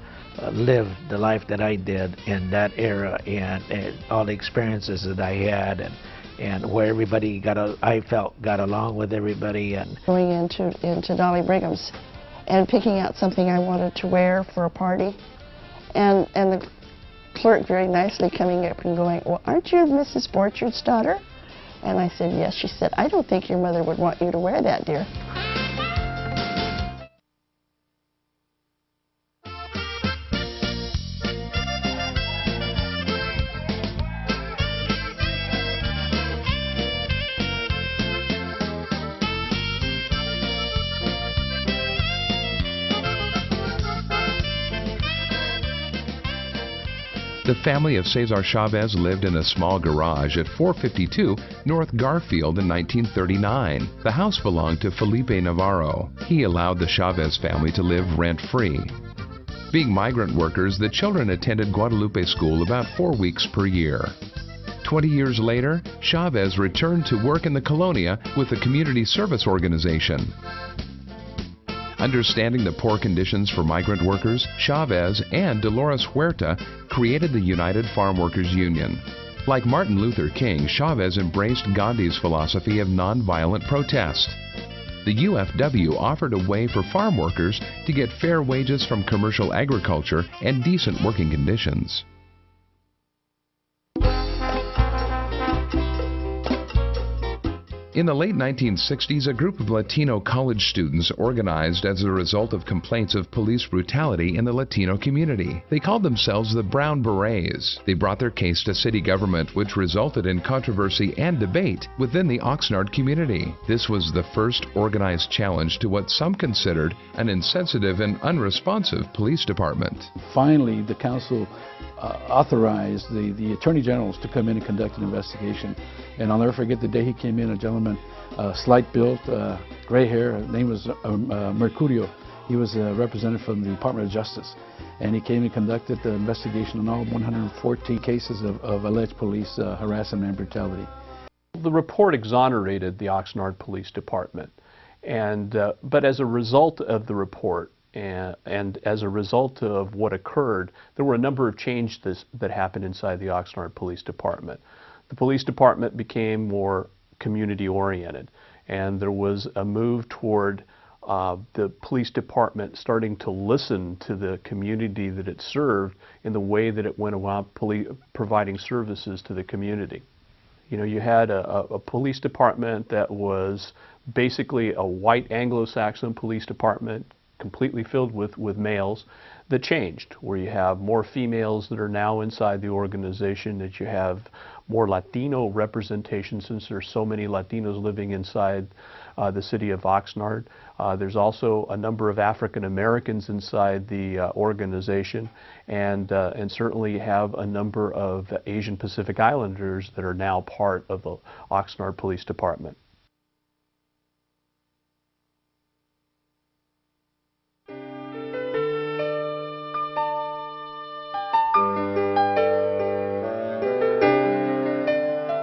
lived the life that I did in that era, and all the experiences that I had, and where everybody I felt got along with everybody. And going into Dolly Brigham's and picking out something I wanted to wear for a party, and the clerk very nicely coming up and going, well, aren't you Mrs. Borchard's daughter? And I said, yes. She said, I don't think your mother would want you to wear that, dear. The family of Cesar Chavez lived in a small garage at 452 North Garfield in 1939. The house belonged to Felipe Navarro. He allowed the Chavez family to live rent-free. Being migrant workers, the children attended Guadalupe School about 4 weeks per year. 20 years later, Chavez returned to work in the Colonia with the Community Service Organization. Understanding the poor conditions for migrant workers, Chavez and Dolores Huerta created the United Farm Workers Union. Like Martin Luther King, Chavez embraced Gandhi's philosophy of nonviolent protest. The UFW offered a way for farm workers to get fair wages from commercial agriculture and decent working conditions. In the late 1960s, a group of Latino college students organized as a result of complaints of police brutality in the Latino community. They called themselves the Brown Berets. They brought their case to city government, which resulted in controversy and debate within the Oxnard community. This was the first organized challenge to what some considered an insensitive and unresponsive police department. Finally, the council authorized the attorney generals to come in and conduct an investigation. And I'll never forget the day he came in, a gentleman, slight built, gray hair, his name was Mercurio. He was a representative from the Department of Justice. And he came and conducted the investigation on all 114 cases of alleged police harassment and brutality. The report exonerated the Oxnard Police Department. And, but as a result of the report, And as a result of what occurred, there were a number of changes that happened inside the Oxnard Police Department. The police department became more community-oriented, and there was a move toward the police department starting to listen to the community that it served in the way that it went about providing services to the community. You know, you had a police department that was basically a white Anglo-Saxon police department, completely filled with males, that changed, where you have more females that are now inside the organization, that you have more Latino representation since there's so many Latinos living inside the city of Oxnard. There's also a number of African Americans inside the organization, and certainly have a number of Asian Pacific Islanders that are now part of the Oxnard Police Department.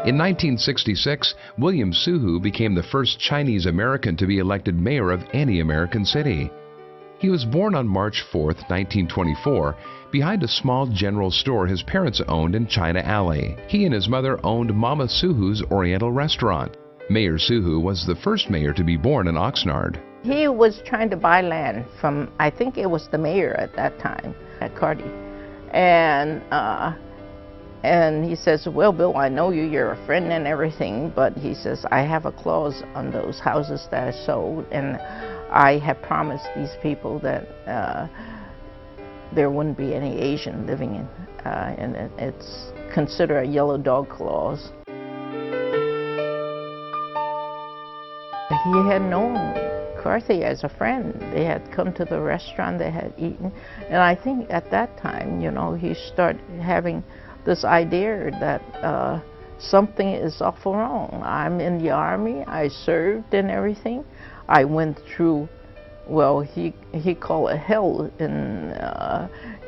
In 1966, William Suhu became the first Chinese American to be elected mayor of any American city. He was born on March 4, 1924, behind a small general store his parents owned in China Alley. He and his mother owned Mama Suhu's Oriental Restaurant. Mayor Suhu was the first mayor to be born in Oxnard. He was trying to buy land from, I think it was the mayor at that time, at Cardi. And he says, well, Bill, I know you, you're a friend and everything, but he says, I have a clause on those houses that I sold, and I have promised these people that there wouldn't be any Asian living in, and it's considered a yellow dog clause. He had known McCarthy as a friend. They had come to the restaurant, they had eaten, and I think at that time, you know, he started having this idea that something is awful wrong. I'm in the Army, I served and everything. I went through, well, he called it hell in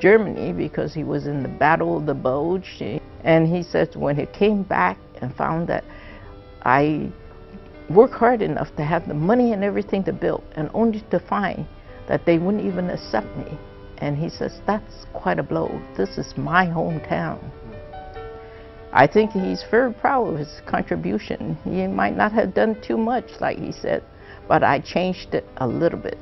Germany because he was in the Battle of the Bulge. And he said when he came back and found that I worked hard enough to have the money and everything to build, and only to find that they wouldn't even accept me. And he says, that's quite a blow. This is my hometown. I think he's very proud of his contribution. He might not have done too much, like he said, but I changed it a little bit.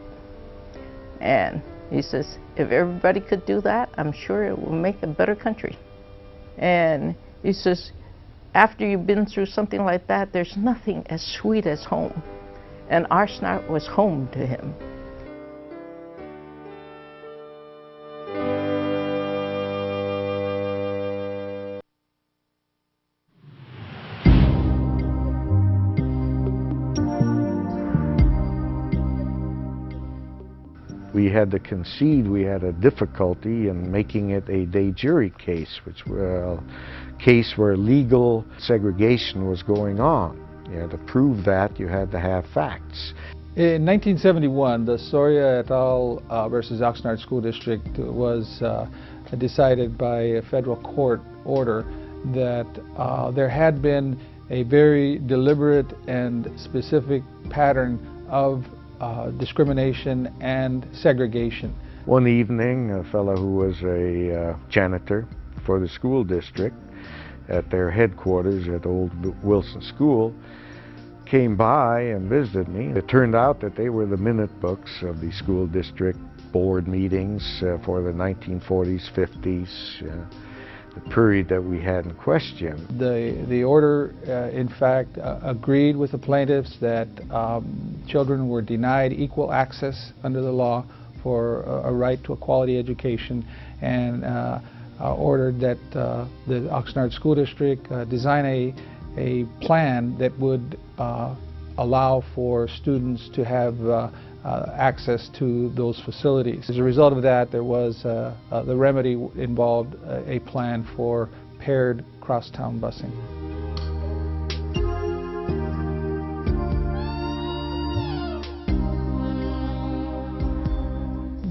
And he says, if everybody could do that, I'm sure it will make a better country. And he says, after you've been through something like that, there's nothing as sweet as home. And Oxnard was home to him. We had to concede we had a difficulty in making it a de jure case, which was a case where legal segregation was going on. You had to prove that, you had to have facts. In 1971, the Soria et al. Versus Oxnard School District was decided by a federal court order that there had been a very deliberate and specific pattern of discrimination and segregation. One evening, a fellow who was a janitor for the school district at their headquarters at Old Wilson School came by and visited me. It turned out that they were the minute books of the school district board meetings for the 1940s, 50s, the period that we had in question. The order, in fact, agreed with the plaintiffs that children were denied equal access under the law for a right to a quality education, and ordered that the Oxnard School District design a plan that would allow for students to have access to those facilities. As a result of that, there was the remedy involved a plan for paired crosstown busing.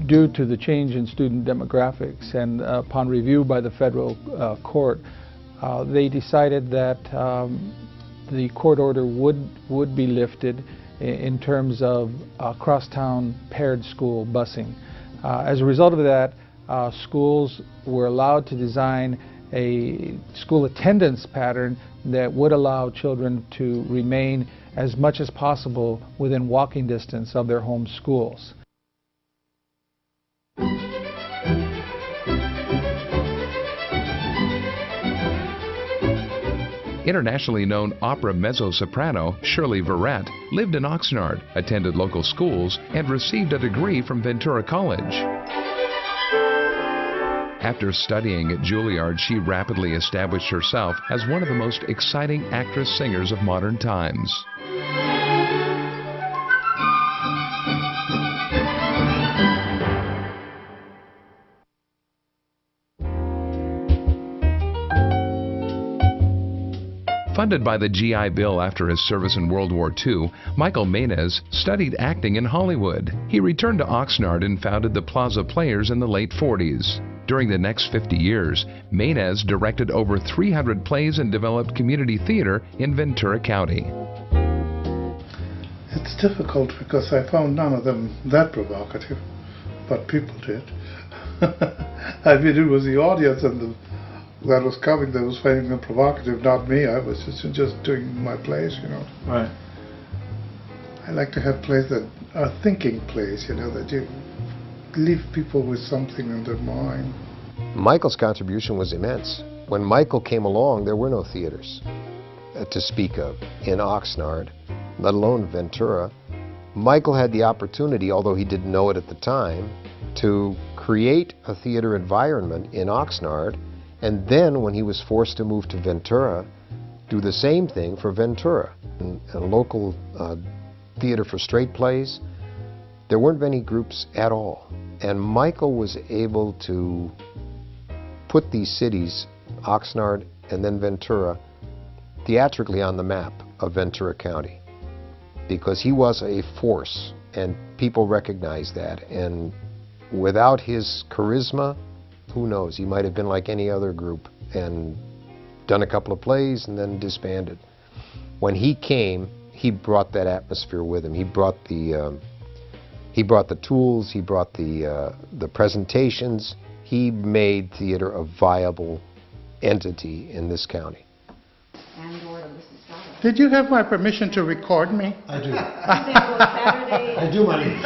Due to the change in student demographics and upon review by the federal court, they decided that the court order would be lifted in terms of crosstown paired school busing. As a result of that, schools were allowed to design a school attendance pattern that would allow children to remain as much as possible within walking distance of their home schools. Internationally known opera mezzo-soprano Shirley Verrett lived in Oxnard, attended local schools, and received a degree from Ventura College. After studying at Juilliard, she rapidly established herself as one of the most exciting actress-singers of modern times. Funded by the GI Bill after his service in World War II, Michael Maynez studied acting in Hollywood. He returned to Oxnard and founded the Plaza Players in the late 40s. During the next 50 years, Maynez directed over 300 plays and developed community theater in Ventura County. It's difficult because I found none of them that provocative, but people did. I mean, it was the audience and that was coming that was finding them provocative, not me. I was just doing my plays, you know. Right. I like to have plays that are thinking plays, you know, that you leave people with something in their mind. Michael's contribution was immense. When Michael came along, there were no theaters to speak of in Oxnard, let alone Ventura. Michael had the opportunity, although he didn't know it at the time, to create a theater environment in Oxnard, and then when he was forced to move to Ventura, do the same thing for Ventura. A local theater for straight plays, there weren't many groups at all. And Michael was able to put these cities, Oxnard and then Ventura, theatrically on the map of Ventura County, because he was a force and people recognized that. And without his charisma, who knows, he might have been like any other group and done a couple of plays and then disbanded. When he came, he brought that atmosphere with him. He brought the tools, he brought the presentations. He made theater a viable entity in this county. Did you have my permission to record me? I do. I do, money.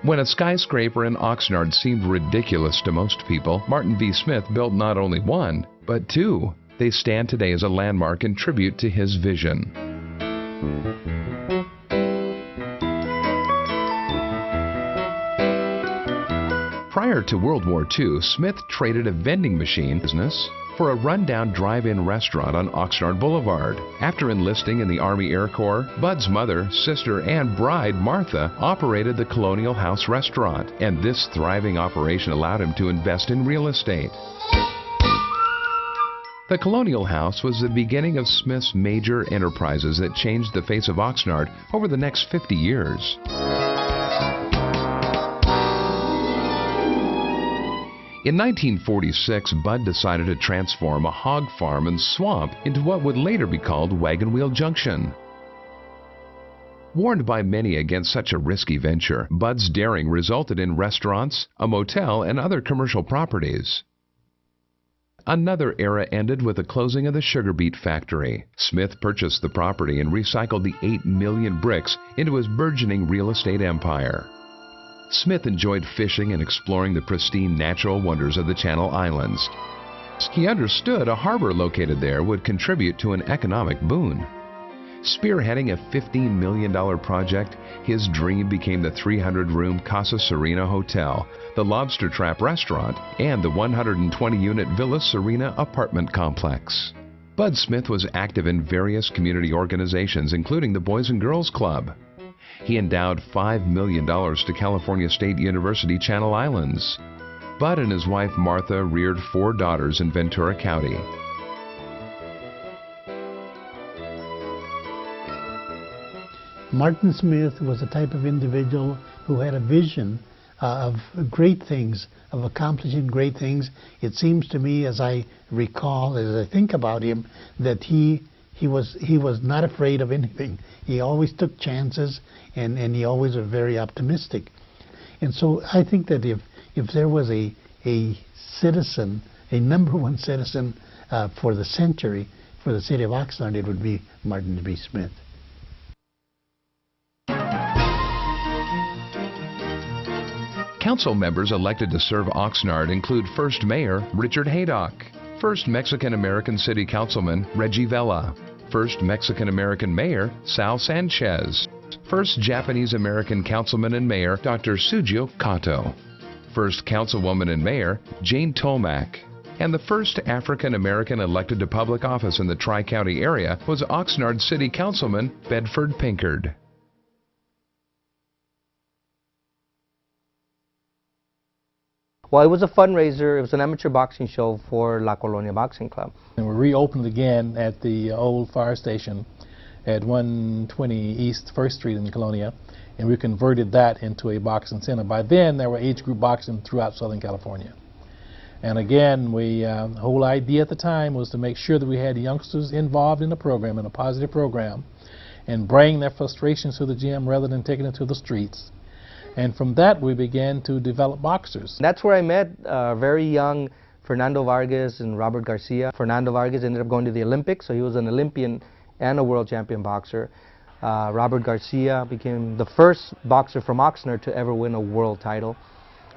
When a skyscraper in Oxnard seemed ridiculous to most people, Martin V. Smith built not only one, but two. They stand today as a landmark and tribute to his vision. Prior to World War II, Smith traded a vending machine business for a rundown drive-in restaurant on Oxnard Boulevard. After enlisting in the Army Air Corps, Bud's mother, sister, and bride, Martha, operated the Colonial House restaurant, and this thriving operation allowed him to invest in real estate. The Colonial House was the beginning of Smith's major enterprises that changed the face of Oxnard over the next 50 years. In 1946, Bud decided to transform a hog farm and swamp into what would later be called Wagon Wheel Junction. Warned by many against such a risky venture, Bud's daring resulted in restaurants, a motel, and other commercial properties. Another era ended with the closing of the sugar beet factory. Smith purchased the property and recycled the 8 million bricks into his burgeoning real estate empire. Smith enjoyed fishing and exploring the pristine natural wonders of the Channel Islands. He understood a harbor located there would contribute to an economic boon. Spearheading a $15 million project, his dream became the 300-room Casa Serena Hotel, the Lobster Trap restaurant, and the 120-unit Villa Serena apartment complex. Bud Smith was active in various community organizations, including the Boys and Girls Club. He endowed $5 million to California State University Channel Islands. Bud and his wife Martha reared 4 daughters in Ventura County. Martin Smith was a type of individual who had a vision of great things, of accomplishing great things. It seems to me, as I recall, as I think about him, that he was not afraid of anything. He always took chances, and he always was very optimistic. And so I think that if there was a citizen, a #1 citizen for the century, for the city of Oxnard, it would be Martin B. Smith. Council members elected to serve Oxnard include First Mayor Richard Haydock, First Mexican-American City Councilman Reggie Vela, First Mexican-American Mayor Sal Sanchez, First Japanese-American Councilman and Mayor Dr. Sujio Kato, First Councilwoman and Mayor Jane Tomac, and the first African-American elected to public office in the Tri-County area was Oxnard City Councilman Bedford Pinkard. Well, it was a fundraiser. It was an amateur boxing show for La Colonia Boxing Club. And we reopened again at the old fire station at 120 East 1st Street in Colonia, and we converted that into a boxing center. By then, there were age group boxing throughout Southern California. And again, the whole idea at the time was to make sure that we had youngsters involved in the program, in a positive program, and bring their frustrations to the gym rather than taking it to the streets. And from that, we began to develop boxers. That's where I met very young Fernando Vargas and Robert Garcia. Fernando Vargas ended up going to the Olympics, so he was an Olympian and a world champion boxer. Robert Garcia became the first boxer from Oxnard to ever win a world title.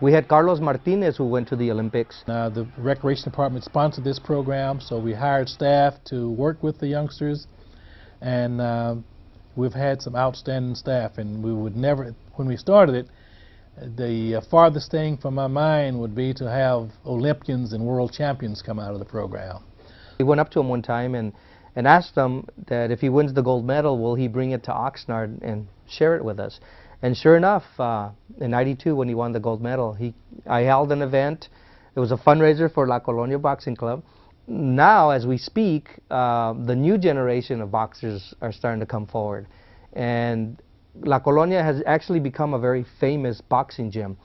We had Carlos Martinez, who went to the Olympics. The Recreation Department sponsored this program, so we hired staff to work with the youngsters, and we've had some outstanding staff, and we would never, when we started it, the farthest thing from my mind would be to have Olympians and world champions come out of the program. We went up to him one time and asked him that if he wins the gold medal, will he bring it to Oxnard and share it with us? And sure enough, in '92 when he won the gold medal, I held an event. It was a fundraiser for La Colonia Boxing Club. Now, as we speak, the new generation of boxers are starting to come forward. And La Colonia has actually become a very famous boxing gym.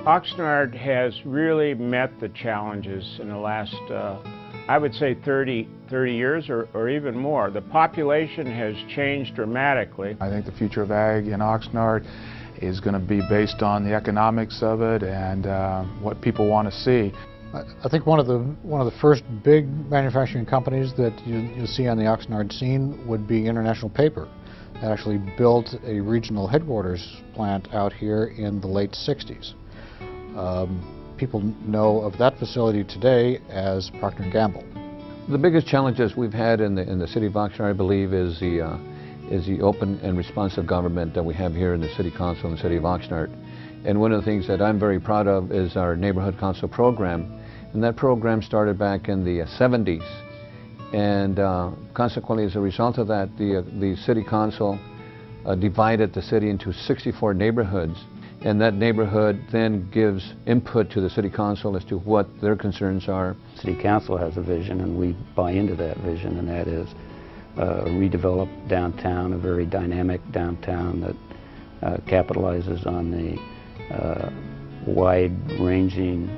Oxnard has really met the challenges in the last, I would say 30 years or even more. The population has changed dramatically. I think the future of ag in Oxnard is going to be based on the economics of it and what people want to see. I think one of the first big manufacturing companies that you'll see on the Oxnard scene would be International Paper. They actually built a regional headquarters plant out here in the late 60s. People know of that facility today as Procter & Gamble. The biggest challenges we've had in the city of Oxnard, I believe, is the open and responsive government that we have here in the City Council in the city of Oxnard. And one of the things that I'm very proud of is our Neighborhood Council program. And that program started back in the 70s. And consequently, as a result of that, the City Council divided the city into 64 neighborhoods. And that neighborhood then gives input to the City Council as to what their concerns are. City Council has a vision, and we buy into that vision, and that is a redeveloped downtown, a very dynamic downtown that capitalizes on the wide-ranging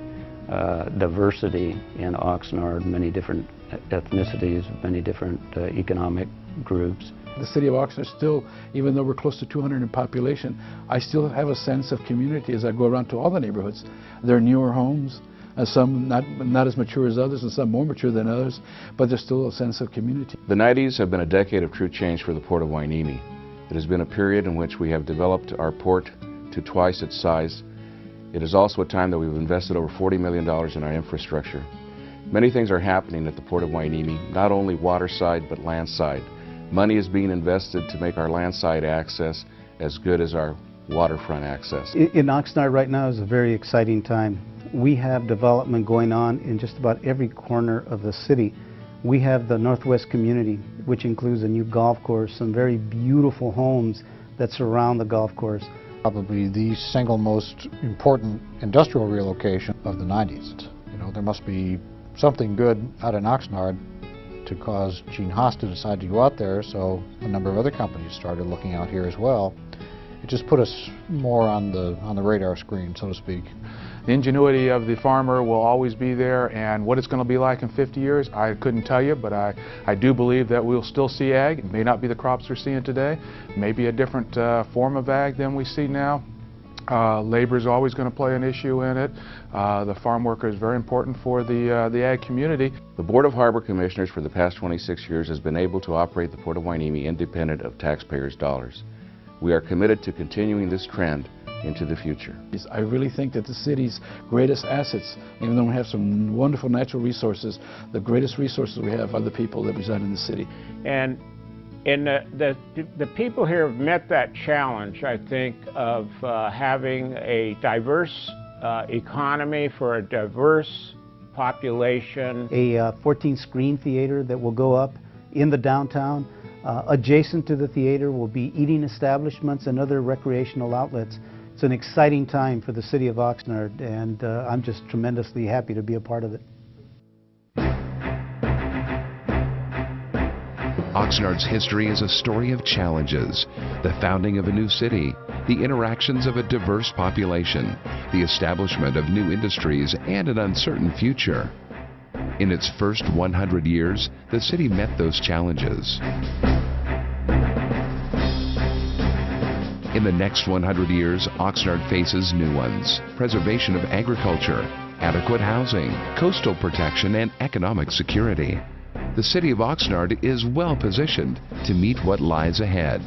diversity in Oxnard, many different ethnicities, many different economic groups. The city of Oxnard still, even though we're close to 200 in population, I still have a sense of community as I go around to all the neighborhoods. There are newer homes, some not as mature as others, and some more mature than others, but there's still a sense of community. The 90s have been a decade of true change for the Port of Hueneme. It has been a period in which we have developed our port to twice its size. It is also a time that we've invested over $40 million in our infrastructure. Many things are happening at the Port of Hueneme, not only waterside but landside. Money is being invested to make our landside access as good as our waterfront access. In Oxnard right now is a very exciting time. We have development going on in just about every corner of the city. We have the Northwest community, which includes a new golf course, some very beautiful homes that surround the golf course. Probably the single most important industrial relocation of the 90s. You know, there must be something good out in Oxnard to cause Gene Haas to decide to go out there, so a number of other companies started looking out here as well. It just put us more on the radar screen, so to speak. The ingenuity of the farmer will always be there, and what it's going to be like in 50 years, I couldn't tell you, but I do believe that we'll still see ag. It may not be the crops we're seeing today, maybe a different form of ag than we see now. Labor is always going to play an issue in it. The farm worker is very important for the ag community. The Board of Harbor Commissioners for the past 26 years has been able to operate the Port of Hueneme independent of taxpayers' dollars. We are committed to continuing this trend into the future. I really think that the city's greatest assets, even though we have some wonderful natural resources, the greatest resources we have are the people that reside in the city. And the people here have met that challenge, I think, of having a diverse economy for a diverse population. A 14-screen theater that will go up in the downtown. Adjacent to the theater will be eating establishments and other recreational outlets. It's an exciting time for the city of Oxnard, and I'm just tremendously happy to be a part of it. Oxnard's history is a story of challenges: the founding of a new city, the interactions of a diverse population, the establishment of new industries, and an uncertain future. In its first 100 years, the city met those challenges. In the next 100 years, Oxnard faces new ones: preservation of agriculture, adequate housing, coastal protection, and economic security. The city of Oxnard is well positioned to meet what lies ahead.